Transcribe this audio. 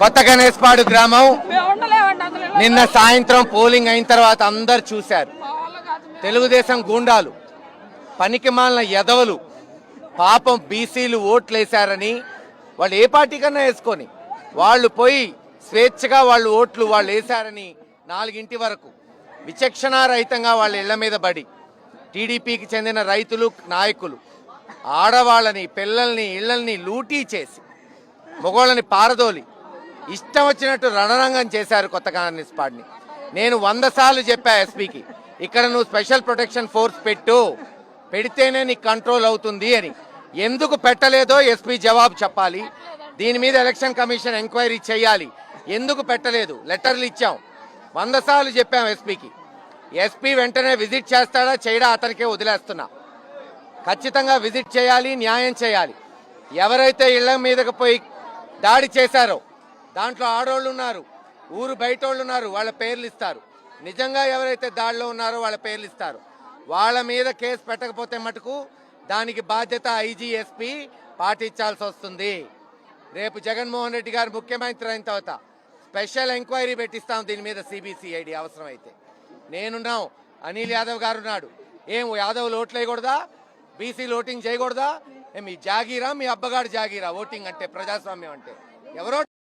కొత్త గణేశ్పాడు గ్రామం నిన్న సాయంత్రం పోలింగ్ అయిన తర్వాత అందరు చూశారు. తెలుగుదేశం గూండాలు, పనికిమాలిన ఎదవలు, పాపం బీసీలు ఓట్లేశారని వాళ్ళు ఏ పార్టీ కన్నా వేసుకొని వాళ్ళు పోయి స్వేచ్ఛగా వాళ్ళు ఓట్లు వాళ్ళు వేశారని 4 వరకు విచక్షణారహితంగా వాళ్ళ ఇళ్ల మీద పడి టీడీపీకి చెందిన రైతులు నాయకులు ఆడవాళ్ళని పిల్లల్ని ఇళ్లని లూటీ చేసి మగోళ్ళని పారదోలి ఇష్టం వచ్చినట్టు రణరంగం చేశారు కొత్త గణేశ్పాడిని. నేను 100 సార్లు చెప్పా ఎస్పీకి, ఇక్కడ నువ్వు స్పెషల్ ప్రొటెక్షన్ ఫోర్స్ పెడితేనే నీకు కంట్రోల్ అవుతుంది అని. ఎందుకు పెట్టలేదో ఎస్పీ జవాబు చెప్పాలి. దీని మీద ఎలక్షన్ కమిషన్ ఎంక్వైరీ చేయాలి. ఎందుకు పెట్టలేదు? లెటర్లు ఇచ్చాం, 100 సార్లు చెప్పాం ఎస్పీకి. ఎస్పీ వెంటనే విజిట్ చేస్తాడా చేయడా అతనికే వదిలేస్తున్నా. ఖచ్చితంగా విజిట్ చేయాలి, న్యాయం చేయాలి. ఎవరైతే ఇళ్ల మీదకి పోయి దాడి చేశారో దాంట్లో ఆడోళ్ళు ఉన్నారు, ఊరు బయట వాళ్ళు ఉన్నారు, వాళ్ళ పేర్లు ఇస్తారు. నిజంగా ఎవరైతే దాడిలో ఉన్నారో వాళ్ళ పేర్లు ఇస్తారు. వాళ్ళ మీద కేసు పెట్టకపోతే మటుకు దానికి బాధ్యత ఐజీ ఎస్పీ పాటించాల్సి వస్తుంది. రేపు జగన్మోహన్ రెడ్డి గారు ముఖ్యమంత్రి అయిన తర్వాత స్పెషల్ ఎంక్వైరీ పెట్టిస్తాం దీని మీద, సిబిసిఐడి అవసరమైతే. నేనున్నాం, అనిల్ యాదవ్ గారు ఉన్నాడు. ఏం యాదవ్ ఓట్లు వేయకూడదా? బీసీలు ఓటింగ్ చేయకూడదా? మీ జాగీరా, మీ అబ్బగాడు జాగీరా ఓటింగ్ అంటే, ప్రజాస్వామ్యం అంటే? ఎవరో